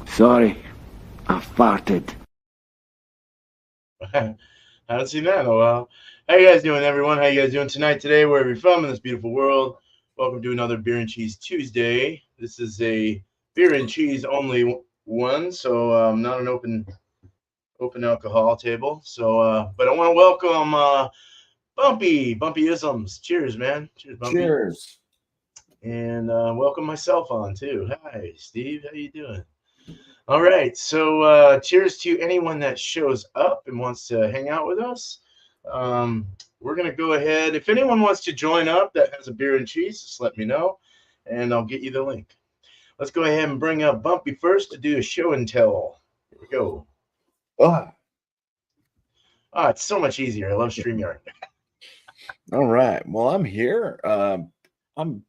Sorry, I farted. I haven't seen that in a while. How you guys doing, everyone? How you guys doing tonight, today, wherever you're from in this beautiful world? Welcome to another Beer and Cheese Tuesday. This is a beer and cheese only one, so not an open alcohol table. So, but I want to welcome Bumpy isms. Cheers, man. Cheers, Bumpy. Cheers. And welcome myself on too. Hi, Steve. How you doing? All right, so cheers to anyone that shows up and wants to hang out with us. We're going to go ahead. If anyone wants to join up that has a beer and cheese, just let me know, and I'll get you the link. Let's go ahead and bring up Bumpy first to do a show and tell. Here we go. It's so much easier. I love StreamYard. All right. Well, I'm here. I'm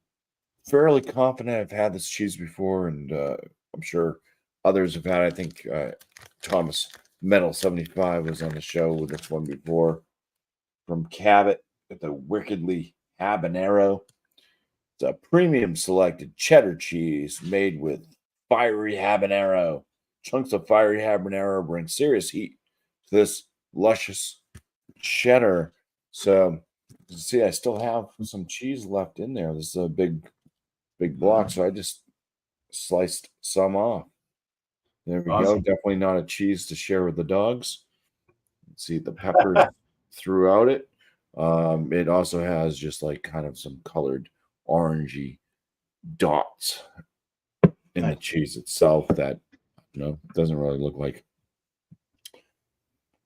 fairly confident I've had this cheese before, and I'm sure others have had. I think Thomas Metal 75 was on the show with this one before. From Cabot with the Wickedly Habanero. It's a premium selected cheddar cheese made with fiery habanero. Chunks of fiery habanero bring serious heat to this luscious cheddar. So, you can see I still have some cheese left in there. This is a big block, so I just sliced some off. There we go. Definitely not a cheese to share with the dogs. See the peppers throughout it. It also has just like kind of some colored orangey dots in the cheese itself that doesn't really look like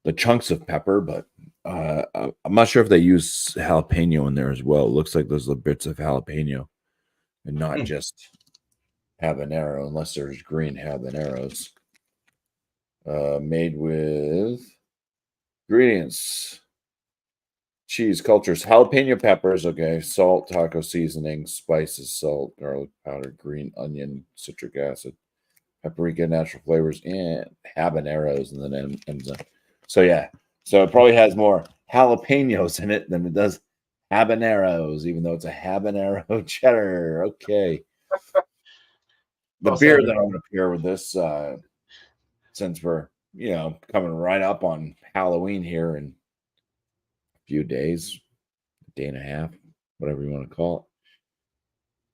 the chunks of pepper, but I'm not sure if they use jalapeno in there as well. It looks like those are bits of jalapeno and not just habanero, unless there's green habaneros. Made with ingredients: cheese, cultures, jalapeno peppers, salt, taco seasoning, spices, salt, garlic powder, green onion, citric acid, paprika, natural flavors, and habaneros, and then enzyme. So it probably has more jalapenos in it than it does habaneros, even though it's a habanero cheddar. Okay. The beer that I'm going to pair with this, since we're coming right up on Halloween here in a few days, a day and a half, whatever you want to call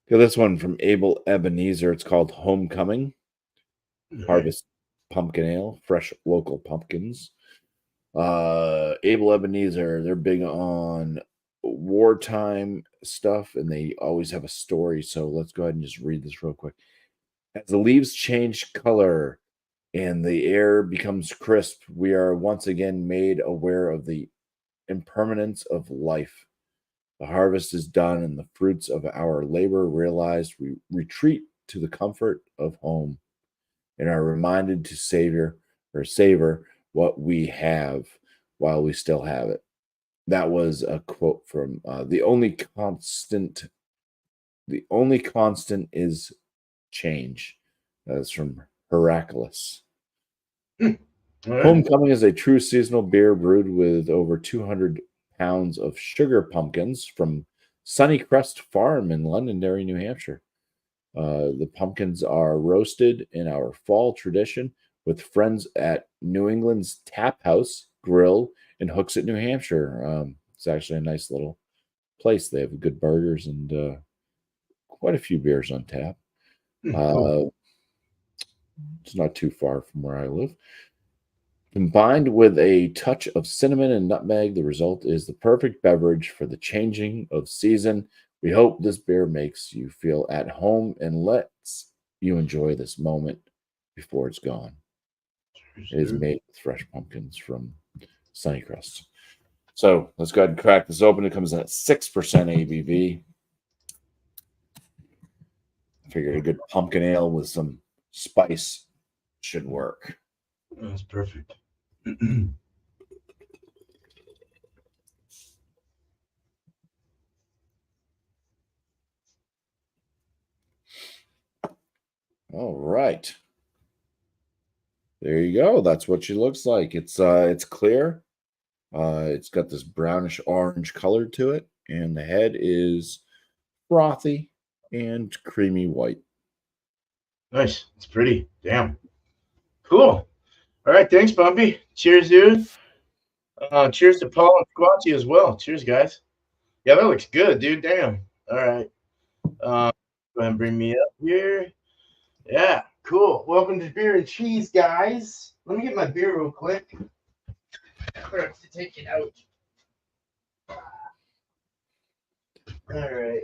it. Got this one from Able Ebenezer. It's called Homecoming. Harvest Pumpkin Ale, fresh local pumpkins. Able Ebenezer, they're big on wartime stuff, and they always have a story. So let's go ahead and just read this real quick. As the leaves change color and the air becomes crisp, we are once again made aware of the impermanence of life. The harvest is done, and the fruits of our labor realized. We retreat to the comfort of home and are reminded to savor what we have while we still have it. That was a quote from The Only Constant is Change. That's from Heraclius. Right. Homecoming is a true seasonal beer brewed with over 200 pounds of sugar pumpkins from Sunnycrest Farm in Londonderry, New Hampshire. The pumpkins are roasted in our fall tradition with friends at New England's Tap House Grill in Hooksett, New Hampshire. It's actually a nice little place. They have good burgers and quite a few beers on tap. It's not too far from where I live. Combined with a touch of cinnamon and nutmeg, the result is the perfect beverage for the changing of season. We hope this beer makes you feel at home and lets you enjoy this moment before it's gone. It is made with fresh pumpkins from Sunnycrest. So let's go ahead and crack this open. It comes in at 6% ABV. I figured a good pumpkin ale with some spice should work. That's perfect. All right. There you go. That's what she looks like. It's clear. It's got this brownish orange color to it, and the head is frothy and creamy white. Nice. It's pretty. Damn. Cool. All right. Thanks, Bumpy. Cheers, dude. Cheers to Paul and Squatchy as well. Cheers, guys. Yeah, that looks good, dude. Damn. All right. Go ahead and bring me up here. Yeah, cool. Welcome to Beer and Cheese, guys. Let me get my beer real quick. I have to take it out. All right.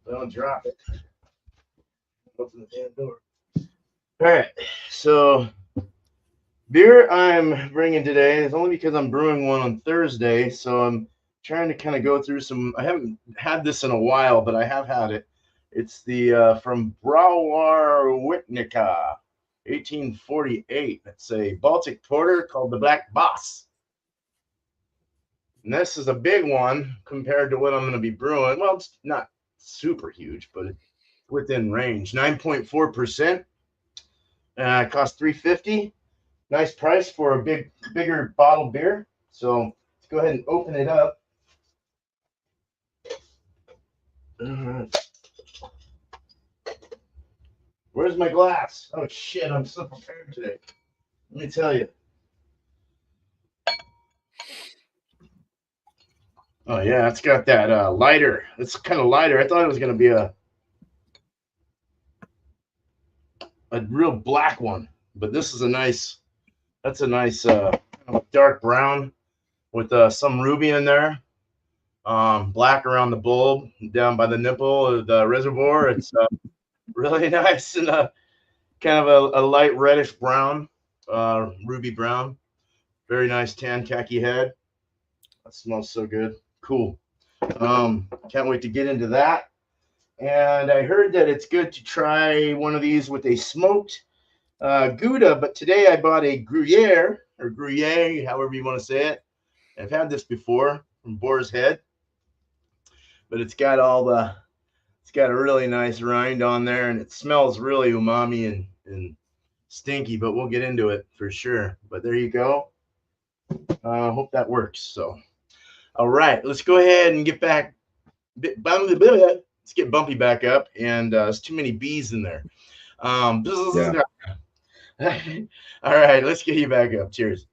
Don't drop it. Open the damn door. All right. So, beer I'm bringing today is only because I'm brewing one on Thursday. So, I'm trying to kind of go through some. I haven't had this in a while, but I have had it. It's the from Brouwer Witnica, 1848. It's a Baltic porter called the Black Boss. And this is a big one compared to what I'm going to be brewing. Well, it's not super huge, but it's within range. 9.4%. Cost $3.50. Nice price for a bigger bottle beer. So let's go ahead and open it up. Where's my glass? Oh shit, I'm so prepared today. Let me tell you. Oh yeah, it's got that lighter. It's kind of lighter. I thought it was gonna be a real black one, but this is a nice. That's a nice dark brown with some ruby in there. Black around the bulb, down by the nipple of the reservoir. It's really nice and kind of a light reddish brown, ruby brown. Very nice tan khaki head. That smells so good. Cool. Can't wait to get into that. And I heard that it's good to try one of these with a smoked Gouda, but today I bought a Gruyere, or Gruyere, however you want to say it. I've had this before from Boar's Head, but it's got a really nice rind on there, and it smells really umami and stinky, but we'll get into it for sure. But there you go. Hope that works. So, all right, let's go ahead and get back. Let's get Bumpy back up, and there's too many bees in there. Yeah. All right, let's get you back up. Cheers.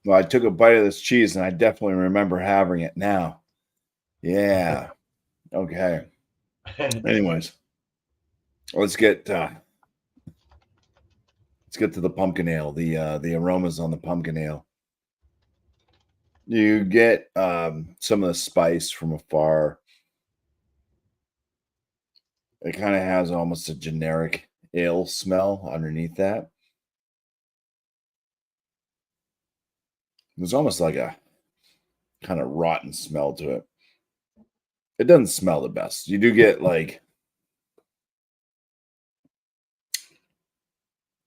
Well, I took a bite of this cheese, and I definitely remember having it now. Yeah. Okay. Anyways, let's get to the pumpkin ale. The aromas on the pumpkin ale. You get some of the spice from afar. It kind of has almost a generic ale smell underneath that. There's almost like a kind of rotten smell to it. It doesn't smell the best. You do get like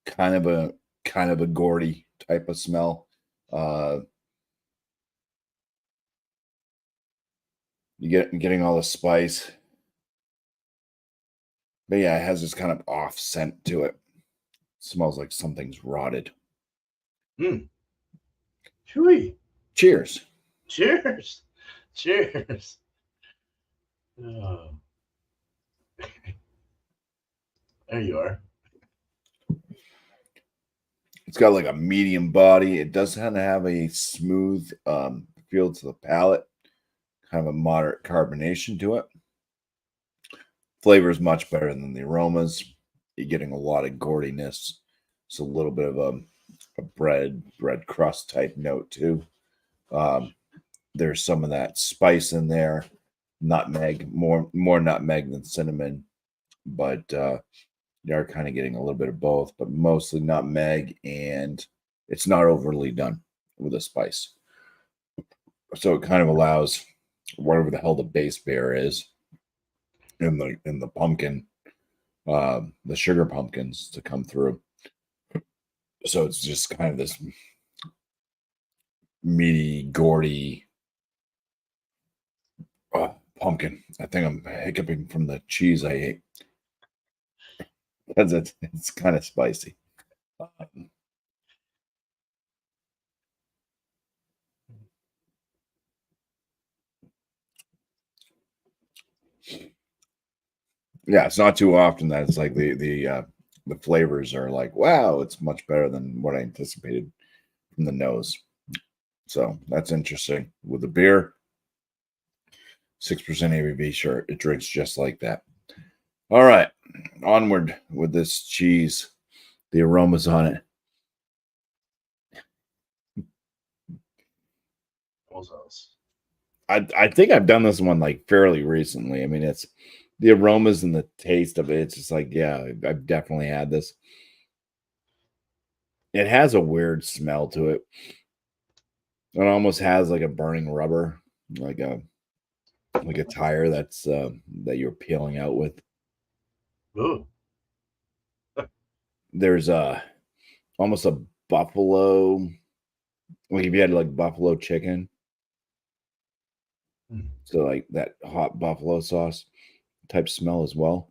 kind of a gourdy type of smell. Getting all the spice. But yeah, it has this kind of off scent to it. Smells like something's rotted. Chewy. Cheers. Cheers. Cheers. Oh. There you are. It's got like a medium body. It does kind of have a smooth feel to the palate. Kind of a moderate carbonation to it. Flavor is much better than the aromas. You're getting a lot of gaudiness. It's a little bit of a bread crust type note too. There's some of that spice in there. Nutmeg, more nutmeg than cinnamon, but you're kind of getting a little bit of both, but mostly nutmeg, and it's not overly done with the spice. So it kind of allows whatever the hell the base beer is in the pumpkin, the sugar pumpkins to come through. So it's just kind of this meaty, gourdy pumpkin. I think I'm hiccuping from the cheese I ate. Because it's kind of spicy. Yeah, it's not too often that it's like the flavors are like, wow, it's much better than what I anticipated from the nose. So that's interesting. With the beer, 6% ABV, sure, it drinks just like that. All right, onward with this cheese. The aromas on it. I think I've done this one like fairly recently. I mean, it's the aromas and the taste of it. It's just like, yeah, I've definitely had this. It has a weird smell to it. It almost has like a burning rubber, like a tire that's that you're peeling out with. Ooh. There's almost a buffalo, like if you had like buffalo chicken. So like that hot buffalo sauce type smell as well.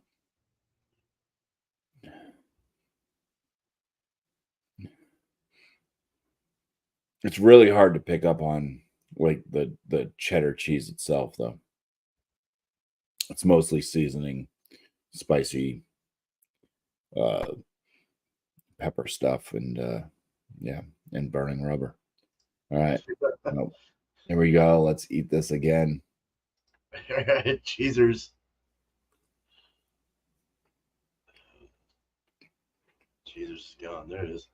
It's really hard to pick up on like the cheddar cheese itself though. It's mostly seasoning, spicy uh pepper stuff and yeah, and burning rubber. All right. Well, here we go. Let's eat this again. Cheesers. Cheesers is gone. There it is.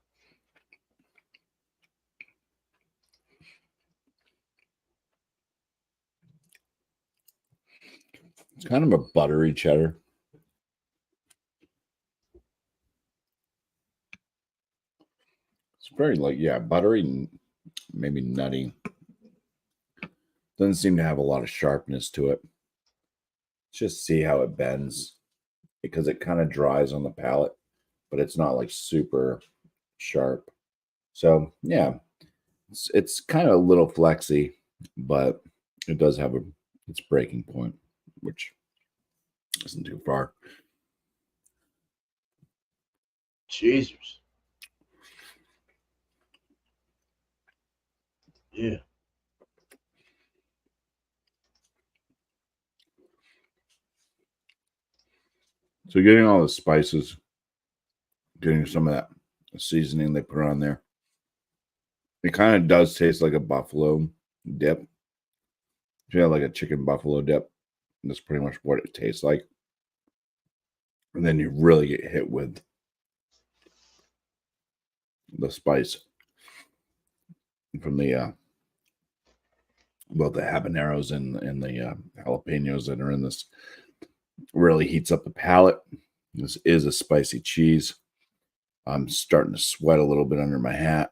It's kind of a buttery cheddar. It's very like, yeah, buttery and maybe nutty. Doesn't seem to have a lot of sharpness to it. Just see how it bends because it kind of dries on the palate, but it's not like super sharp. So yeah, it's kind of a little flexy, but it does have its breaking point, which isn't too far. Cheesers. Yeah. So getting all the spices, getting some of that seasoning they put on there. It kind of does taste like a buffalo dip. If you have like a chicken buffalo dip, that's pretty much what it tastes like. And then you really get hit with the spice from the the habaneros and the jalapenos that are in this. Really heats up the palate. This is a spicy cheese. I'm starting to sweat a little bit under my hat.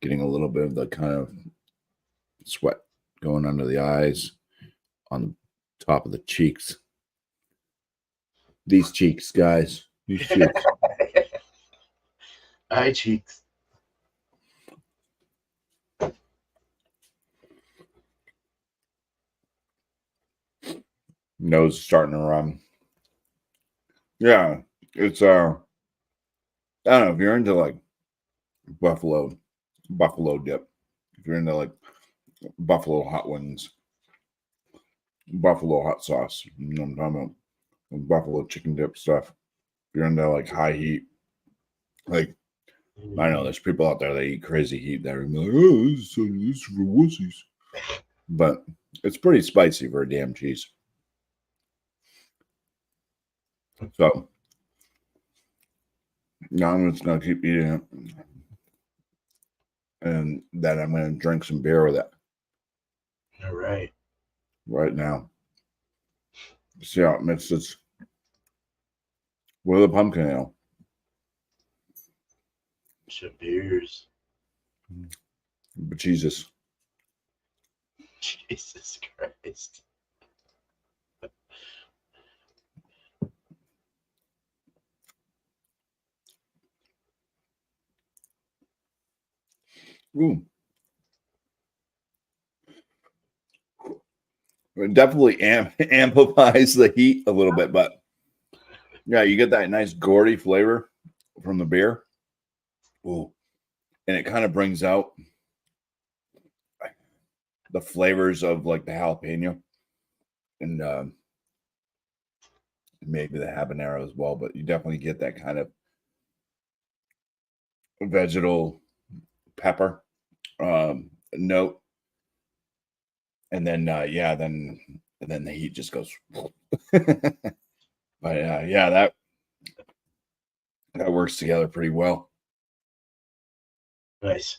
Getting a little bit of the kind of sweat going under the eyes, on the top of the cheeks. These cheeks, guys. These cheeks. Eye cheeks. Nose starting to run. Yeah, it's I don't know if you're into like buffalo dip. If you're into like buffalo hot wings, buffalo hot sauce, you know what I'm talking about? Buffalo chicken dip stuff. If you're into like high heat, like I know there's people out there that eat crazy heat that are like, oh, this is for wussies. But it's pretty spicy for a damn cheese. So now I'm just gonna keep eating it. And then I'm gonna drink some beer with it. All right. Right now. See how it mixes with a pumpkin ale. Some beers. But Jesus. Jesus Christ. Ooh. It definitely amplifies the heat a little bit, but yeah, you get that nice gourdy flavor from the beer. Ooh. And it kind of brings out the flavors of like the jalapeno and maybe the habanero as well, but you definitely get that kind of vegetal pepper note. And then then the heat just goes. But yeah, that works together pretty well. Nice.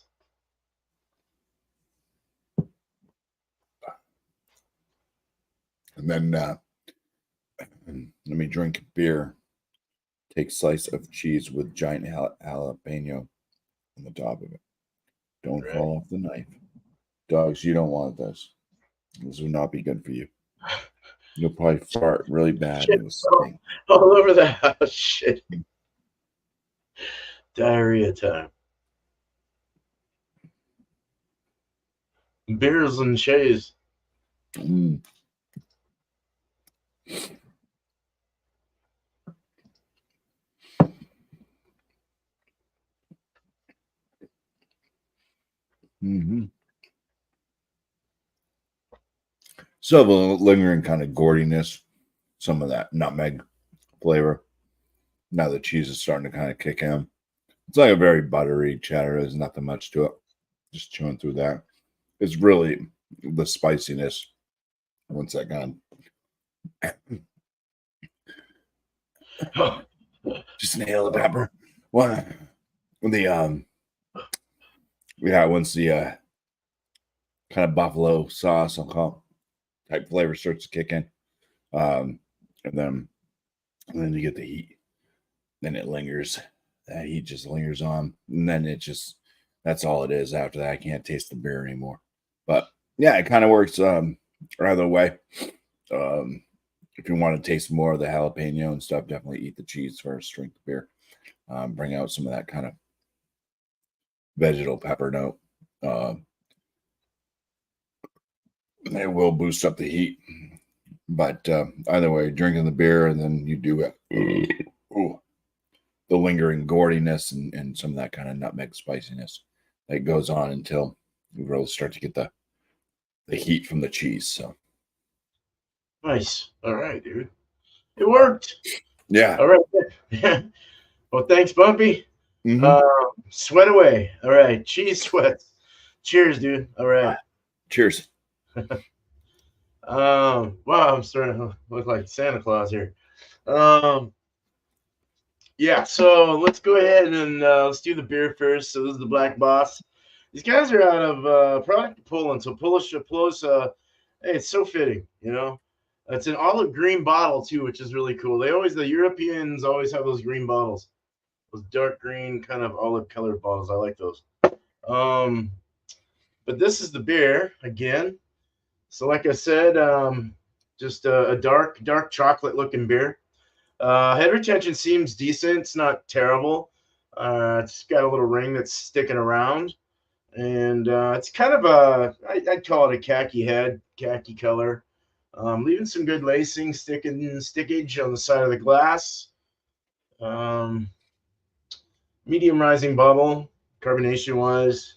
And then let me drink beer. Take slice of cheese with giant jalapeno on the top of it. Don't fall off the knife. Dogs, you don't want this. This would not be good for you. You'll probably fart really bad. Shit, all over the house. Shit. Diarrhea time. Beers and cheese. Mm. Mm-hmm. So the lingering kind of gordiness, some of that nutmeg flavor. Now the cheese is starting to kind of kick in. It's like a very buttery cheddar. There's nothing much to it. Just chewing through that. It's really the spiciness. One second. Just inhale the pepper. Once the kind of buffalo sauce, I'll call it, type flavor starts to kick in. And then you get the heat. Then it lingers. That heat just lingers on. And then that's all it is after that. I can't taste the beer anymore. But yeah, it kind of works either way. If you want to taste more of the jalapeno and stuff, definitely eat the cheese first, drink the beer. Bring out some of that kind of vegetal pepper note. It will boost up the heat. But either way, drinking the beer and then you do it. The lingering gordiness and some of that kind of nutmeg spiciness that goes on until you really start to get the heat from the cheese. So nice. All right, dude. It worked. Yeah. All right. Yeah. Well, thanks, Bumpy. Mm-hmm. Sweat away. All right. Cheese sweats. Cheers, dude. All right. Cheers. Wow, I'm starting to look like Santa Claus here. Yeah, so let's go ahead and let's do the beer first. So this is the Black Boss. These guys are out of product Poland, so Polish. Hey, it's so fitting, you know. It's an olive green bottle too, which is really cool. The Europeans always have those green bottles, those dark green kind of olive colored bottles. I like those. But this is the beer again. So like I said, just a dark chocolate looking beer. Head retention seems decent. It's not terrible. It's got a little ring that's sticking around. And it's kind of I'd call it a khaki color. Leaving some good lacing, stickage on the side of the glass. Medium rising bubble, carbonation wise.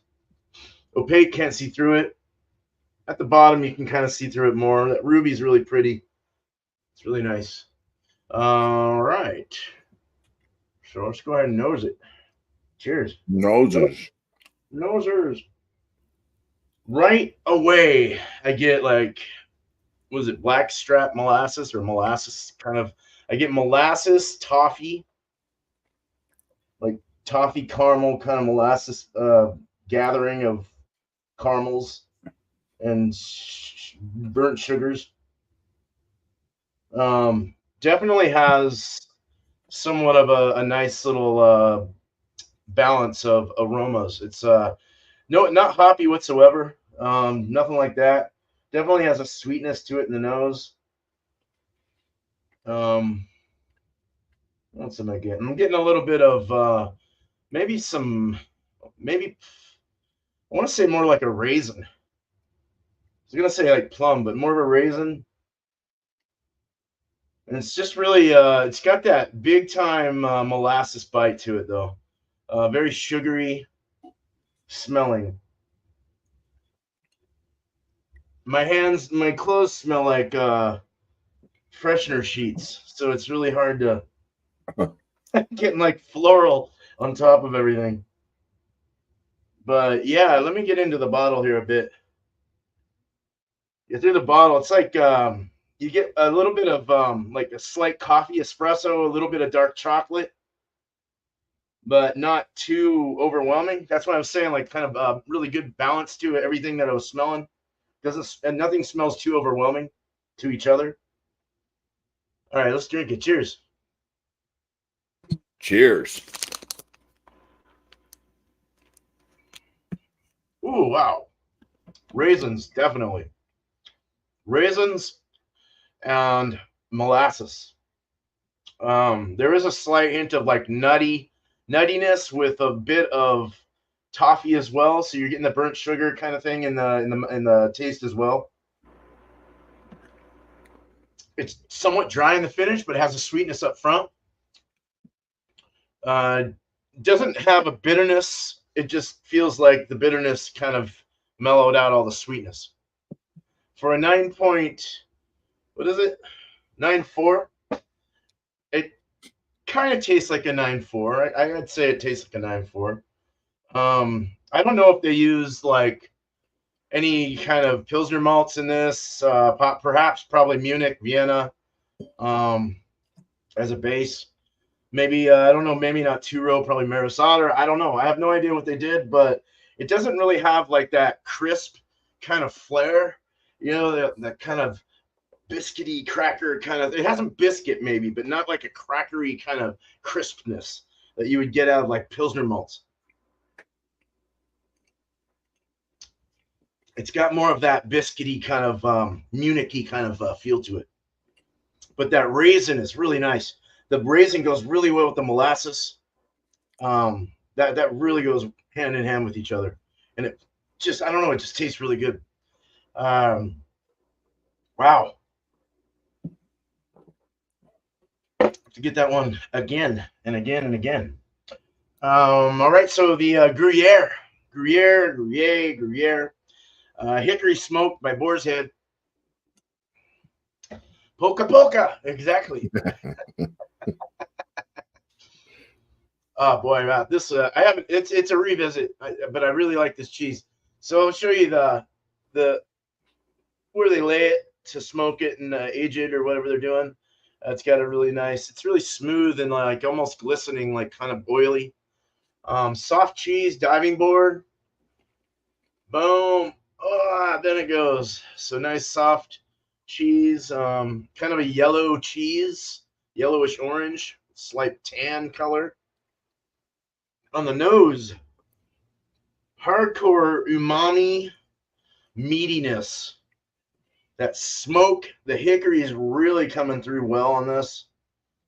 Opaque, can't see through it. At the bottom, you can kind of see through it more. That ruby's really pretty. It's really nice. All right. So let's go ahead and nose it. Cheers. Nosers. Right away, I get was it blackstrap molasses or molasses kind of? I get molasses, toffee, like toffee caramel kind of molasses gathering of caramels and burnt sugars. Definitely has somewhat of a nice little balance of aromas. It's not hoppy whatsoever. Nothing like that. Definitely has a sweetness to it in the nose. What else am I getting? I'm getting a little bit of maybe I want to say more like a raisin. was gonna say like plum, but more of a raisin. And it's just really, it's got that big time molasses bite to it, though. Very sugary smelling. My clothes smell like freshener sheets, so it's really hard to getting like floral on top of everything. But yeah, let me get into the bottle here a bit. You through the bottle, it's like you get a little bit of like a slight coffee espresso, a little bit of dark chocolate, but not too overwhelming. That's what I was saying, like kind of really good balance to everything that I was smelling. And nothing smells too overwhelming to each other. All right, let's drink it. Cheers. Cheers. Ooh, wow. Raisins, definitely. Raisins and molasses. There is a slight hint of like nuttiness with a bit of toffee as well. So you're getting the burnt sugar kind of thing in the taste as well. It's somewhat dry in the finish, but it has a sweetness up front. Doesn't have a bitterness. It just feels like the bitterness kind of mellowed out all the sweetness. For a 9.4, it kind of tastes like a 9.4. I'd say it tastes like a 9.4. I don't know if they use like any kind of Pilsner malts in this, probably Munich, Vienna, as a base. Maybe, I don't know, maybe not two-row, probably Marisada. I don't know. I have no idea what they did, but it doesn't really have like that crisp kind of flair, that kind of biscuity cracker kind of, it has some biscuit maybe, but not like a crackery kind of crispness that you would get out of like Pilsner malts. It's got more of that biscuity kind of Munich-y kind of feel to it. But that raisin is really nice. The raisin goes really well with the molasses. That really goes hand in hand with each other. And it just, I don't know, it just tastes really good. Wow. To get that one again and again and again. All right, so the Gruyere. Hickory smoked by Boar's Head. Polka, exactly. Oh boy, wow. This I haven't. It's a revisit, but I really like this cheese. So I'll show you the where they lay it to smoke it and age it or whatever they're doing. It's got a really nice. It's really smooth and like almost glistening, like kind of oily. Soft cheese diving board. Boom. Oh, then it goes. So nice soft cheese. Kind of a yellow cheese, yellowish orange, slight tan color. On the nose, hardcore umami meatiness. That smoke, the hickory is really coming through well on this.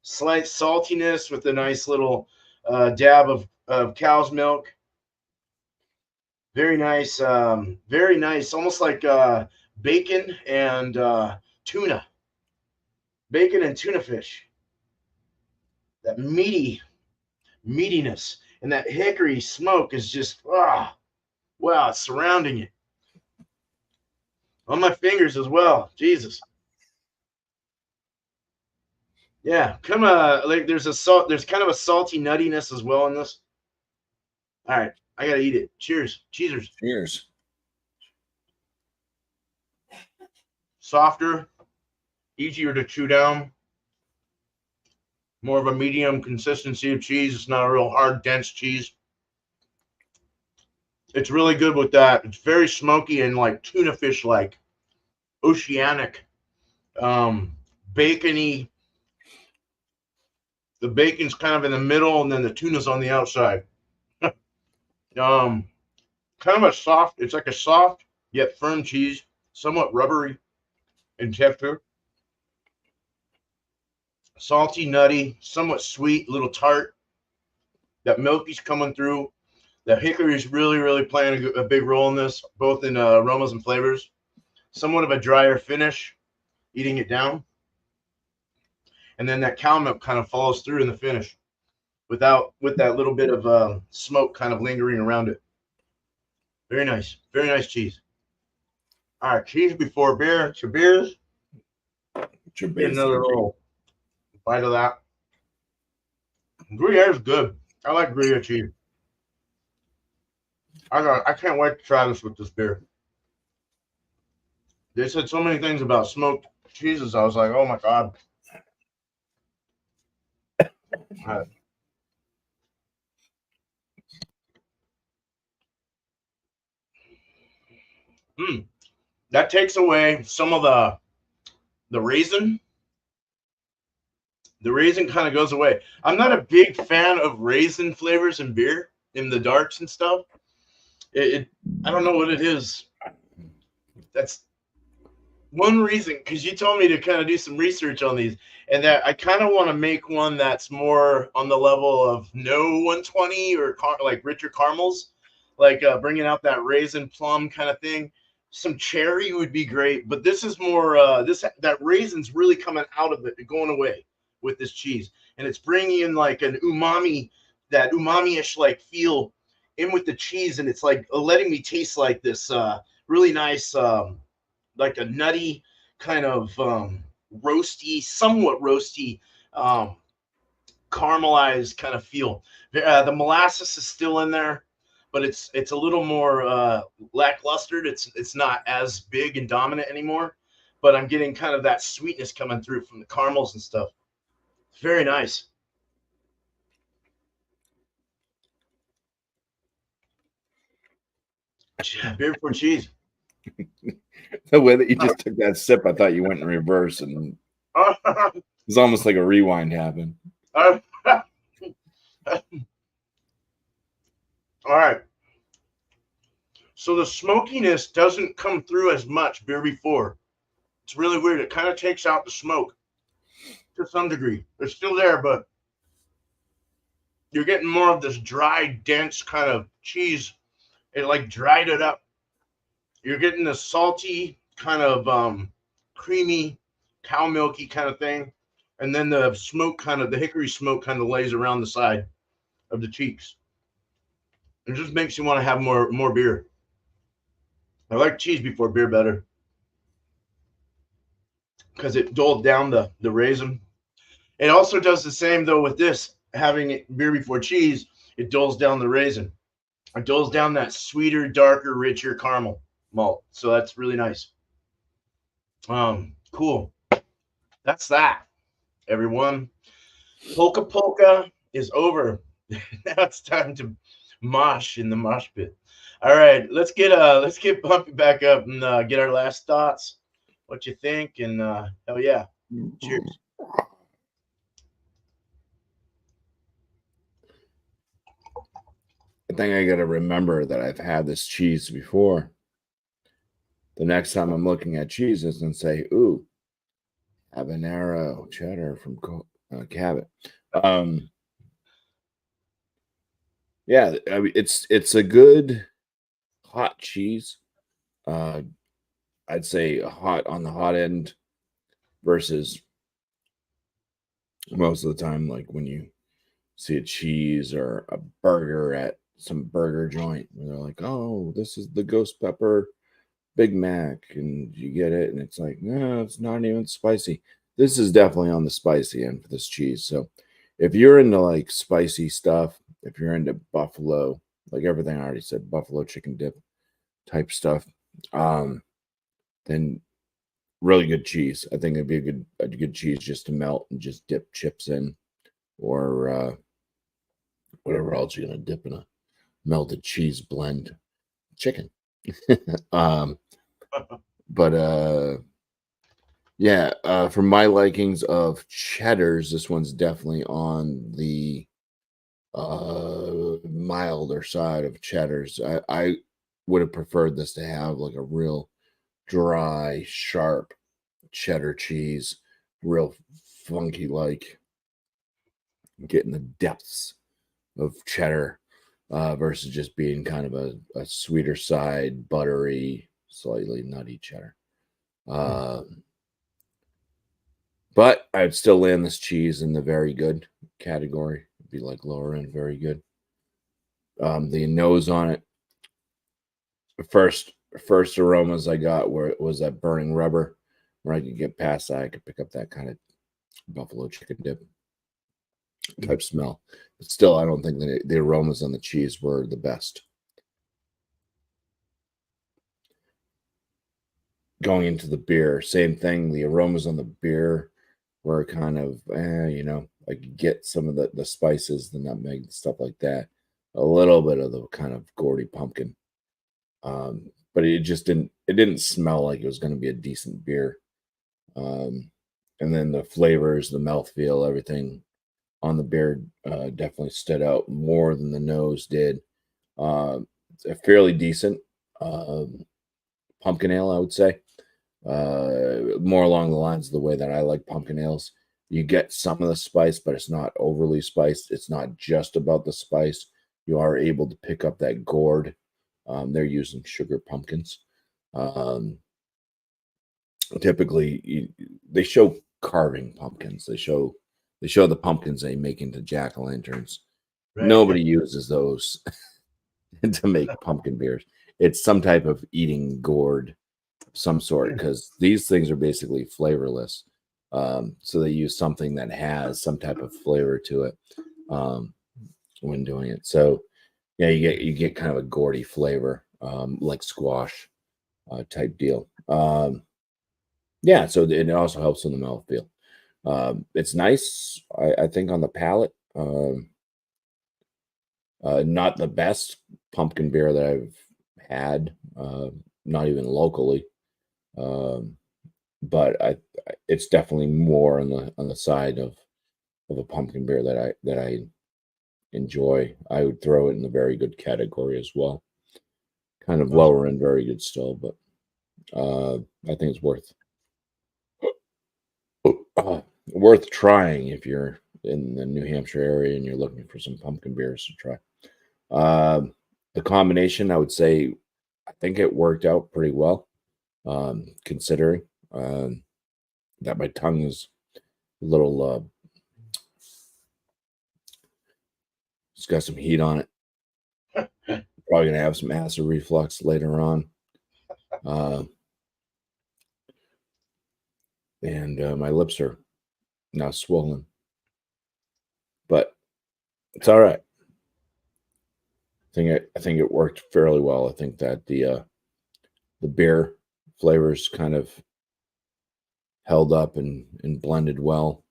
Slight saltiness with a nice little dab of cow's milk. Very nice, almost like bacon and tuna. Bacon and tuna fish. That meatiness. And that hickory smoke is just, wow, it's surrounding it. On my fingers as well. Jesus. Yeah, kind of like there's kind of a salty nuttiness as well in this. All right, I gotta eat it. Cheers. Cheers. Cheers. Softer, easier to chew down. More of a medium consistency of cheese. It's not a real hard, dense cheese. It's really good with that. It's very smoky and like tuna fish, like oceanic, bacony. The bacon's kind of in the middle, and then the tuna's on the outside. Kind of a soft. It's like a soft yet firm cheese, somewhat rubbery in texture. Salty, nutty, somewhat sweet, a little tart. That milky's coming through. The hickory is really, really playing a big role in this, both in aromas and flavors. somewhat of a drier finish, eating it down. And then that cow milk kind of follows through in the finish with that little bit of smoke kind of lingering around it. Very nice. Very nice cheese. All right, cheese before beer. To beers. Get another little bite of that. Gruyere is good. I like Gruyere cheese. I can't wait to try this with this beer. They said so many things about smoked cheeses. I was like, oh my God. All right. That takes away some of the raisin. The raisin kind of goes away. I'm not a big fan of raisin flavors in beer, in the darks and stuff. I don't know what it is. That's one reason, because you told me to kind of do some research on these, and that I kind of want to make one that's more on the level of no 120 or like richer caramels, like bringing out that raisin plum kind of thing. Some cherry would be great, but this is more that raisin's really coming out of it, going away with this cheese, and it's bringing in like an umami, that umami-ish like feel in with the cheese, and it's like letting me taste like this really nice like a nutty kind of roasty, somewhat roasty, caramelized kind of feel. The molasses is still in there, but it's a little more lackluster. It's not as big and dominant anymore, but I'm getting kind of that sweetness coming through from the caramels and stuff. Very nice. Beer before cheese. The way that you just took that sip, I thought you went in reverse, and it's almost like a rewind happened. All right. So the smokiness doesn't come through as much beer before. It's really weird. It kind of takes out the smoke to some degree. It's still there, but you're getting more of this dry, dense kind of cheese. It like dried it up. You're getting the salty kind of creamy, cow milky kind of thing. And then the smoke the hickory smoke kind of lays around the side of the cheeks. It just makes you want to have more beer. I like cheese before beer better because it dulled down the raisin. It also does the same though with this, having it beer before cheese. It dulls down the raisin. It dulls down that sweeter, darker, richer caramel malt. So that's really nice. Cool. That's that, everyone. Polka Polka is over. Now it's time to mosh in the mosh pit. All right, let's get Bumpy back up and get our last thoughts. What you think? And hell yeah, cheers. I think I got to remember that I've had this cheese before. The next time I'm looking at cheeses and say, "Ooh, habanero cheddar from Cabot." Yeah, I mean, it's a good hot cheese. I'd say hot on the hot end versus most of the time, like when you see a cheese or a burger at some burger joint, and they're like, "Oh, this is the ghost pepper Big Mac," and you get it, and it's like, no, it's not even spicy. This is definitely on the spicy end for this cheese. So if you're into like spicy stuff, if you're into buffalo, like everything I already said, buffalo chicken dip type stuff, then really good cheese. I think it'd be a good cheese just to melt and just dip chips in, or whatever else you're gonna dip in a melted cheese blend chicken. But yeah, for my likings of cheddars, this one's definitely on the milder side of cheddars. I would have preferred this to have like a real dry, sharp cheddar cheese, real funky, like getting the depths of cheddar versus just being kind of a sweeter side, buttery, slightly nutty cheddar. But I'd still land this cheese in the very good category. It'd be like lower end, very good. The nose on it. The first aromas I got where it was that burning rubber, where I could get past that. I could pick up that kind of buffalo chicken dip type smell. But still, I don't think the aromas on the cheese were the best. Going into the beer, same thing. The aromas on the beer were kind of, I could get some of the spices, the nutmeg, stuff like that. A little bit of the kind of gourdy pumpkin. But it just didn't smell like it was going to be a decent beer. And then the flavors, the mouthfeel, everything on the beer definitely stood out more than the nose did. A fairly decent pumpkin ale, I would say. More along the lines of the way that I like pumpkin ales. You get some of the spice, but it's not overly spiced. It's not just about the spice. You are able to pick up that gourd. They're using sugar pumpkins. Typically, they show carving pumpkins. They show the pumpkins they make into jack-o'-lanterns. Right. Nobody uses those to make pumpkin beers. It's some type of eating gourd of some sort, because these things are basically flavorless. So they use something that has some type of flavor to it when doing it. So yeah, you get kind of a gourdy flavor, like squash type deal. Yeah, so it also helps in the mouthfeel. It's nice, I think, on the palate. Not the best pumpkin beer that I've had, not even locally. But it's definitely more on the side of a pumpkin beer that I enjoy. I would throw it in the very good category as well. Kind of lower end, very good still, but I think it's worth trying if you're in the New Hampshire area and you're looking for some pumpkin beers to try. The combination, I would say, I think it worked out pretty well, considering that my tongue is a little, it's got some heat on it. Probably gonna have some acid reflux later on. And my lips are now swollen, but it's all right. I think it worked fairly well. I think that the beer flavors kind of held up and blended well,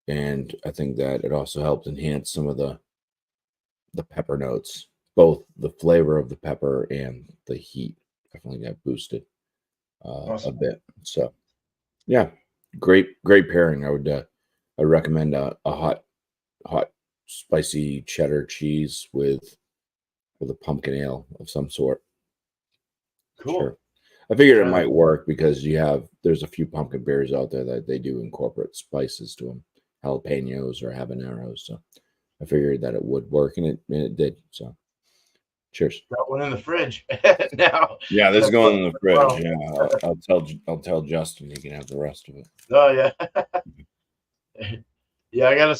and I think that it also helped enhance some of the pepper notes. Both the flavor of the pepper and the heat definitely got boosted a bit. So yeah, great pairing. I recommend a hot spicy cheddar cheese with a pumpkin ale of some sort. Cool. Sure. I figured it might work because there's a few pumpkin beers out there that they do incorporate spices to them, jalapenos or habaneros. So I figured that it would work, and it did. So cheers. Got one in the fridge now. Yeah, this is going in the fridge. Wow. Yeah, I'll tell Justin he can have the rest of it. Oh yeah. Yeah, I got a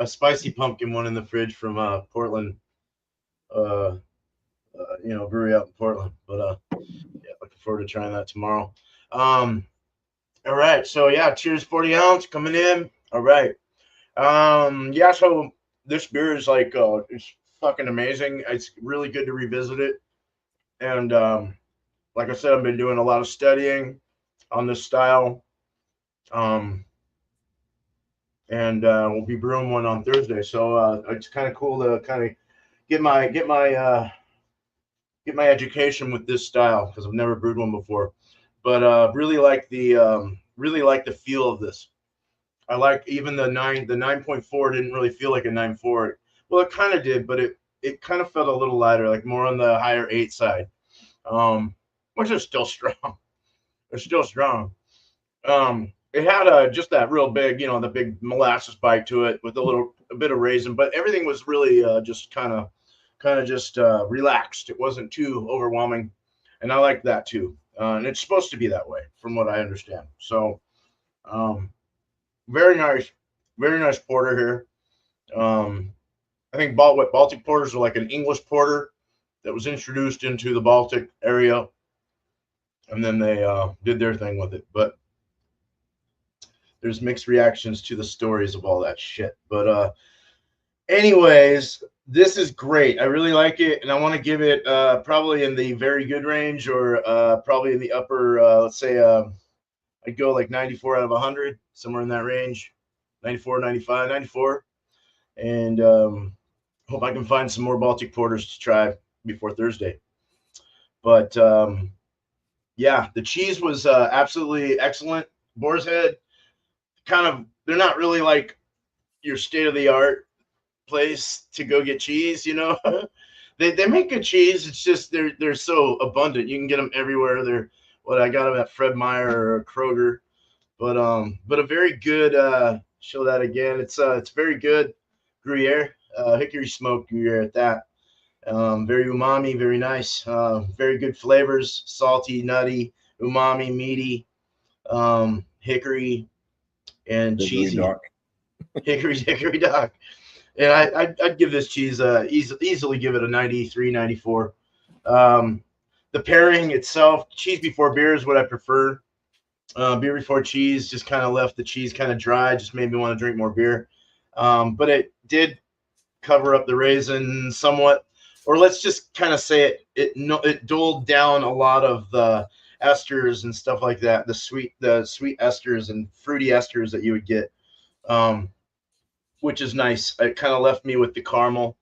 spicy pumpkin one in the fridge from Portland. Brewery out in Portland. But yeah, looking forward to trying that tomorrow. All right, so yeah, cheers, 40 ounce coming in. All right. Yeah, so this beer is like it's fucking amazing. It's really good to revisit it. And like I said, I've been doing a lot of studying on this style. And we'll be brewing one on Thursday. So it's kind of cool to kind of get my education with this style, because I've never brewed one before. But really like the feel of this. I like even the 9.4 didn't really feel like a 9.4. Well, it kind of did, but it kind of felt a little lighter, like more on the higher 8 side, which is still strong. It's still strong. It had just that real big, the big molasses bite to it with a bit of raisin, but everything was really just kind of just relaxed. It wasn't too overwhelming, and I like that too. and it's supposed to be that way, from what I understand. So, very nice porter here. I think Baltic porters are like an English porter that was introduced into the Baltic area, and then they did their thing with it. But there's mixed reactions to the stories of all that shit. But anyways, this is great. I really like it, and I want to give it probably in the very good range, or probably in the upper, let's say, I'd go like 94 out of 100, somewhere in that range, 94, 95, 94. And hope I can find some more Baltic porters to try before Thursday. But yeah, the cheese was absolutely excellent. Boar's Head, kind of, they're not really like your state of the art place to go get cheese, you know. They make good cheese. It's just they're so abundant. You can get them everywhere. They're what I got them at Fred Meyer or Kroger. But a very good show that again. It's very good Gruyere, hickory smoked Gruyere at that. Very umami, very nice. Very good flavors, salty, nutty, umami, meaty, hickory, and cheesy. Hickory dock. And I'd give this cheese easily give it a 93, 94. The pairing itself, cheese before beer is what I prefer. Beer before cheese just kind of left the cheese kind of dry, just made me want to drink more beer. But it did cover up the raisin somewhat, or let's just kind of say it dulled down a lot of the esters and stuff like that, the sweet esters and fruity esters that you would get, which is nice. It kind of left me with the caramel,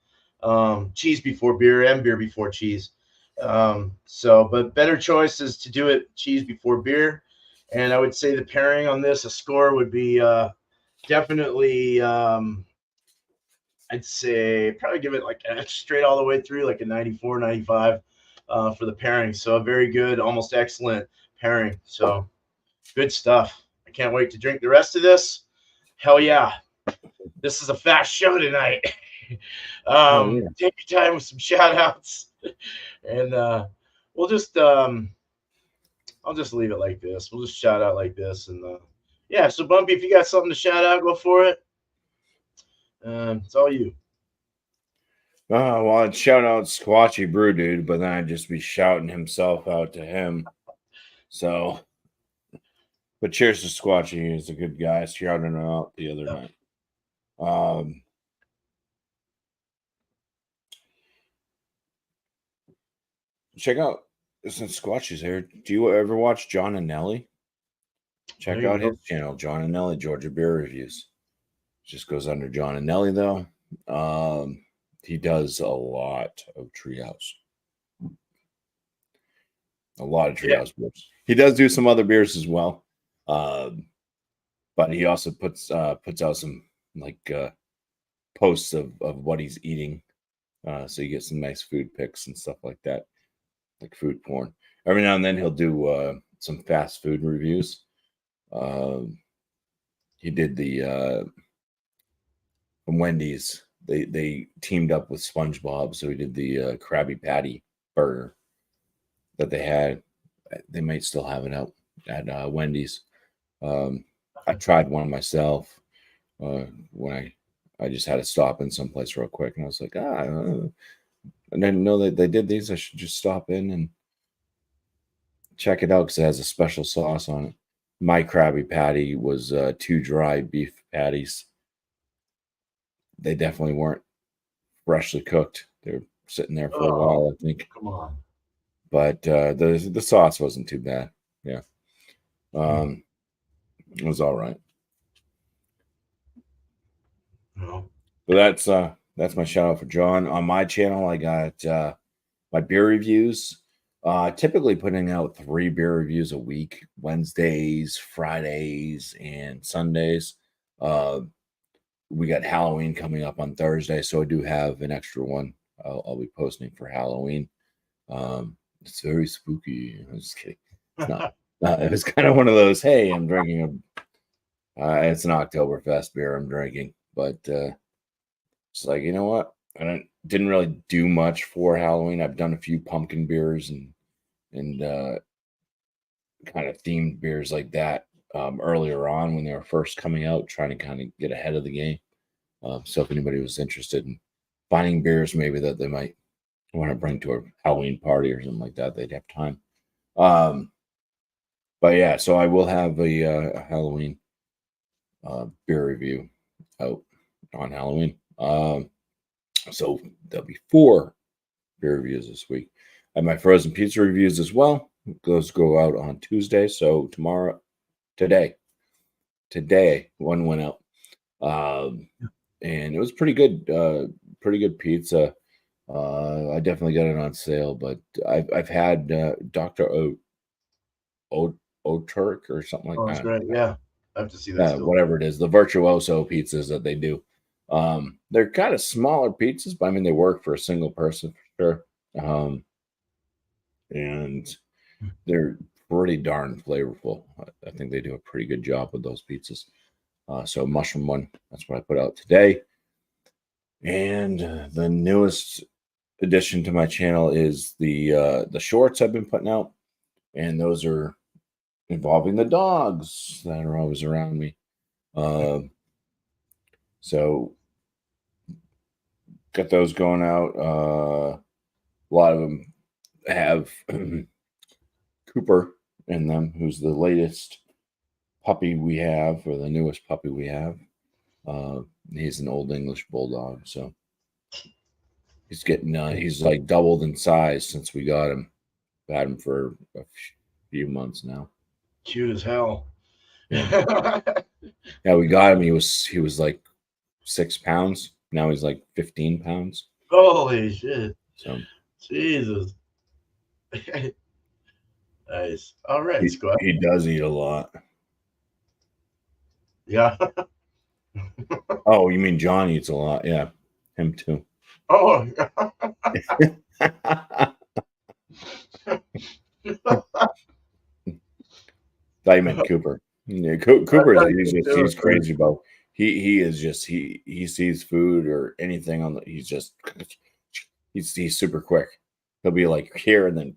cheese before beer and beer before cheese. But better choice is to do it cheese before beer. And I would say the pairing on this, a score would be definitely, I'd say probably give it like straight all the way through, like a 94, 95 for the pairing. So a very good, almost excellent pairing. So good stuff. I can't wait to drink the rest of this. Hell yeah. This is a fast show tonight. Take your time with some shout outs. And we'll just I'll just leave it like this. We'll just shout out like this. And yeah, so Bumpy, if you got something to shout out, go for it. It's all you. Well, I'd shout out Squatchy Brew Dude, but then I'd just be shouting himself out to him. So, but cheers to Squatchy. He's a good guy. Shouting him out the other night. Check out, since Squatchy's here, do you ever watch John and Nelly? Check out his channel, John and Nelly, Georgia Beer Reviews. Just goes under John and Nelly, though. He does a lot of treehouse. A lot of treehouse beers. He does do some other beers as well. But he also puts out some like posts of what he's eating. So you get some nice food pics and stuff like that. Like food porn. Every now and then he'll do some fast food reviews. He did the from Wendy's. They teamed up with SpongeBob, so he did the Krabby Patty burger that they had. They might still have it out at Wendy's. I tried one myself when I just had to stop in someplace real quick, and I was like, I didn't know that they did these. I should just stop in and check it out because it has a special sauce on it. My Krabby Patty was 2 dry beef patties. They definitely weren't freshly cooked. They were sitting there for a while, I think. Come on. But the sauce wasn't too bad. Yeah. It was all right. No. But that's my shout out for John. On my channel, I got my beer reviews. Typically putting out 3 beer reviews a week, Wednesdays, Fridays, and Sundays. We got Halloween coming up on Thursday, so I do have an extra one I'll be posting for Halloween. It's very spooky. I'm just kidding. It's not. It was kind of one of those, hey, I'm drinking it's an Oktoberfest beer I'm drinking, but it's like, you know what? I didn't really do much for Halloween. I've done a few pumpkin beers and kind of themed beers like that earlier on when they were first coming out, trying to kind of get ahead of the game. So if anybody was interested in finding beers maybe that they might want to bring to a Halloween party or something like that, they'd have time. But yeah, so I will have a Halloween beer review out on Halloween. So there'll be 4 beer reviews this week. I have my frozen pizza reviews as well. Those go out on Tuesday. So today, one went out. And it was pretty good pizza. I definitely got it on sale, but I've had Dr. Oturk or something like Oh, that. that's right. Yeah, I have to see that. Whatever it is, the virtuoso pizzas that they do. They're kind of smaller pizzas, but I mean they work for a single person for sure. And they're pretty darn flavorful. I think they do a pretty good job with those pizzas. So mushroom one, that's what I put out today. And the newest addition to my channel is the shorts I've been putting out, and those are involving the dogs that are always around me. So got those going out. A lot of them have Cooper in them, who's the latest puppy we have, or the newest puppy we have. He's an old English bulldog, so he's getting he's like doubled in size since we got him. Had him for a few months now. Cute as hell. Yeah, we got him. He was like 6 pounds. Now he's like 15 pounds. Holy shit! So Jesus. Nice. All right, Squad. He does eat a lot. Yeah. Oh, you mean John eats a lot? Yeah, him too. Oh. I meant Cooper. Yeah, Cooper he's crazy about. He is just he sees food or anything on the he's super quick. He'll be like here and then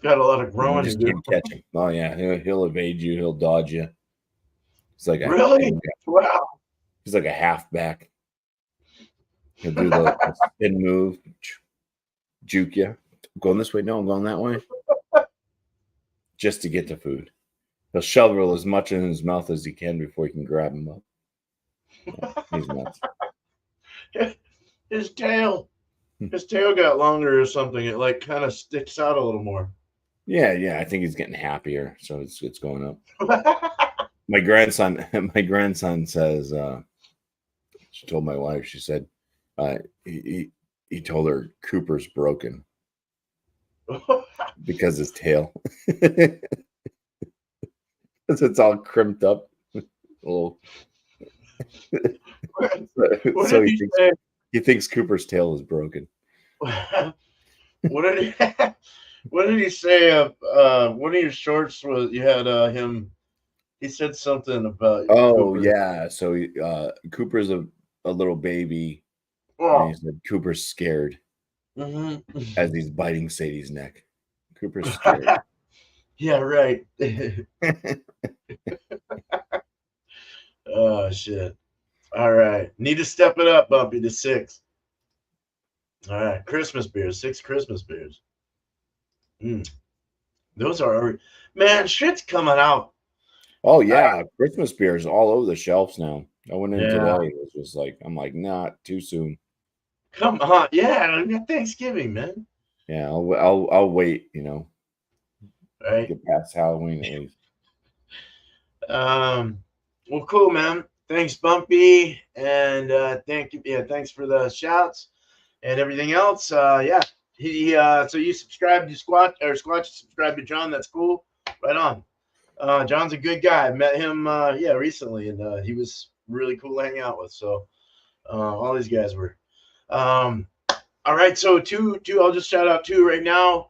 got a lot of growing just to do. can't catch him. Oh yeah, he'll evade you. He'll dodge you. It's like really wow. He's like a halfback. He'll do the spin move, juke you. I'm going this way? No, I'm going that way. Just to get to food. He'll shovel as much in his mouth as he can before he can grab him up. Yeah, he's nuts. His tail got longer or something. It like kind of sticks out a little more. Yeah. I think he's getting happier, so it's going up. My grandson says. She told my wife. She said, he told her Cooper's broken because his tail. It's all crimped up. So he thinks Cooper's tail is broken. What did he say? One of your shorts was you had him. He said something about. Oh Cooper. Yeah, so Cooper's a little baby. Oh. And he said Cooper's scared as he's biting Sadie's neck. Cooper's scared. Yeah, right. Oh shit! All right, need to step it up, Bumpy, to 6. All right, Christmas beers, 6 Christmas beers. Those are man, shit's coming out. Oh yeah, Christmas beers all over the shelves now. I went in today. It was just like I'm like, not too soon. Come on, yeah, we got Thanksgiving, man. Yeah, I'll wait. Right. Get past Halloween at least. Well, cool, man. Thanks, Bumpy, and thank you. Yeah, thanks for the shouts and everything else. Yeah, so you subscribe to Squatch subscribe to John. That's cool. Right on. John's a good guy. I met him recently, and he was really cool to hang out with. So all these guys were. All right, so two. I'll just shout out 2 right now.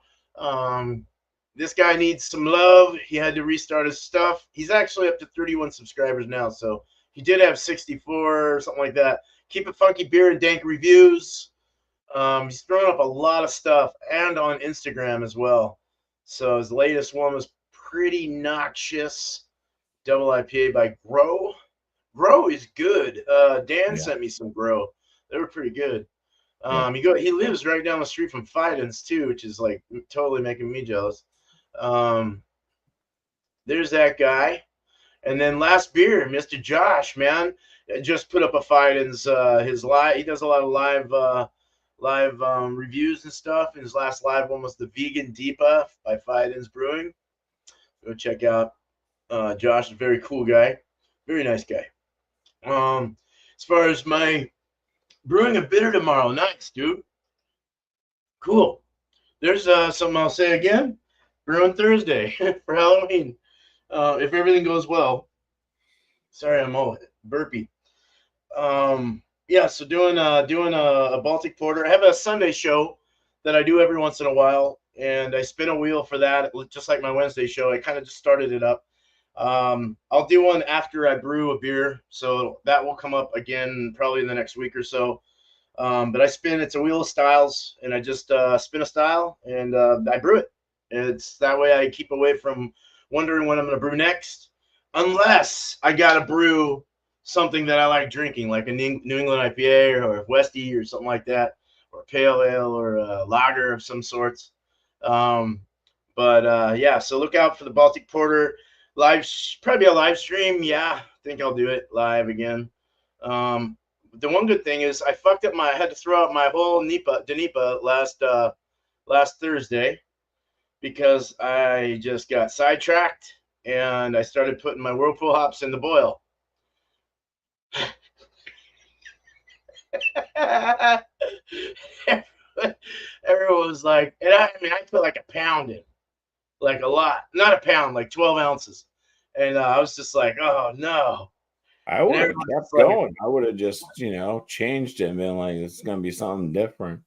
This guy needs some love. He had to restart his stuff. He's actually up to 31 subscribers now, so he did have 64 or something like that. Keep It Funky Beer and Dank Reviews. He's throwing up a lot of stuff, and on Instagram as well. So his latest one was pretty noxious double IPA by Grow. Grow is good. Dan sent me some Grow. They were pretty good. He lives right down the street from Fidens too, which is like totally making me jealous. There's that guy. And then last beer, Mr. Josh, man, just put up a Fidens. His live, he does a lot of live reviews and stuff. And his last live one was the Vegan Deepa by Fidens Brewing. Go check out Josh. A very cool guy, very nice guy. As far as my brewing a bitter tomorrow, nice, dude. Cool. There's something I'll say again. Brewing Thursday for Halloween. If everything goes well. Sorry, I'm all burpy. Yeah, so doing a Baltic Porter. I have a Sunday show that I do every once in a while, and I spin a wheel for that, just like my Wednesday show. I kind of just started it up. I'll do one after I brew a beer, so that will come up again probably in the next week or so. But it's a wheel of styles, and I just spin a style, and I brew it. It's that way I keep away from wondering when I'm going to brew next, unless I got to brew something that I like drinking, like a New England IPA or a Westie or something like that, or a pale ale or a lager of some sorts. Yeah, so look out for the Baltic Porter live, probably a live stream. Yeah, I think I'll do it live again. The one good thing is I had to throw out my whole Danipa last Thursday because I just got sidetracked and I started putting my Whirlpool hops in the boil. Everyone was like, and I put like a pound in, like a lot, not a pound, like 12 ounces. And I was just like, oh no. I would have kept going. I would have just, changed it and been like, it's going to be something different.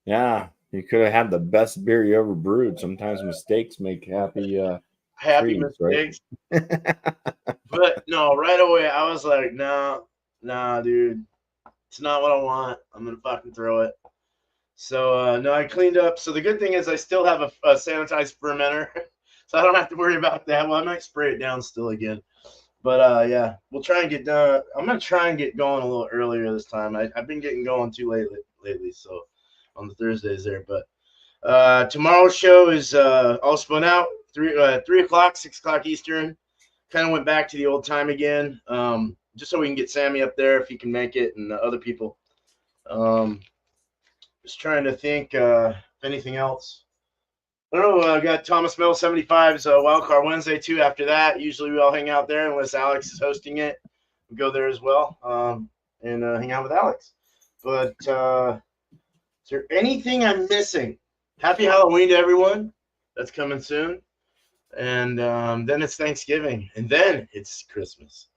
Yeah, you could have had the best beer you ever brewed. Sometimes mistakes make happy mistakes. Right? But no, right away I was like, nah, dude, it's not what I want. I'm gonna fucking throw it. So no, I cleaned up. So the good thing is I still have a sanitized fermenter, so I don't have to worry about that. Well, I might spray it down still again. But yeah, we'll try and get done. I'm gonna try and get going a little earlier this time. I've been getting going too late lately, so on the Thursdays there. But tomorrow's show is all spun out 3 o'clock, 6 o'clock Eastern. Kind of went back to the old time again, just so we can get Sammy up there if he can make it, and other people. Just trying to think if anything else. I don't know. I got Thomas Mill 75's Wildcard Wednesday too. After that, usually we all hang out there unless Alex is hosting it. We go there as well and hang out with Alex. But is there anything I'm missing? Happy Halloween to everyone. That's coming soon. And then it's Thanksgiving. And then it's Christmas.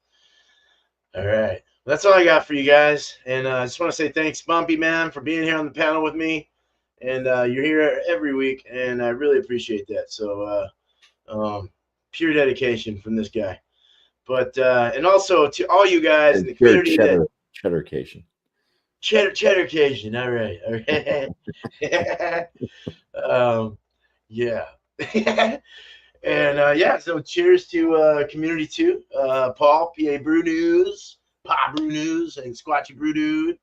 All right. That's all I got for you guys. And I just want to say thanks, Bumpy, man, for being here on the panel with me. And you're here every week, and I really appreciate that. So pure dedication from this guy. But and also to all you guys in the community. Cheddarcation. Cheddarcation. All right. Yeah. And yeah, so cheers to Community 2, Paul, PA Brew News, Pa Brew News, and Squatchy Brew Dude.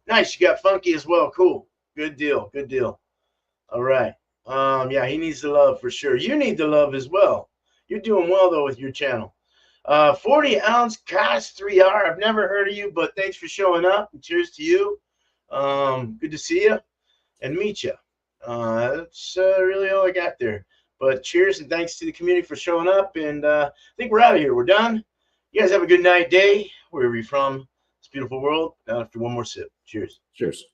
Nice, you got Funky as well. Cool. Good deal. All right. Yeah, he needs the love for sure. You need the love as well. You're doing well though with your channel. 40-ounce Cast 3R. I've never heard of you, but thanks for showing up. And cheers to you. Good to see you and meet you. That's really all I got there. But cheers and thanks to the community for showing up. And I think we're out of here. We're done. You guys have a good night, day, wherever you're from. This beautiful world. Now after one more sip. Cheers. Cheers.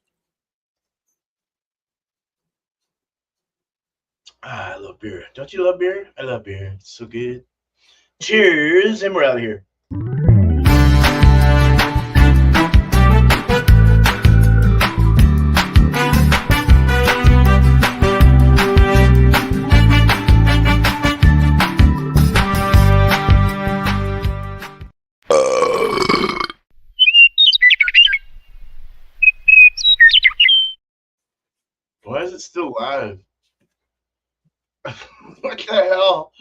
I love beer. Don't you love beer? I love beer. It's so good. Cheers, and we're out of here. Why is it still live? What the hell?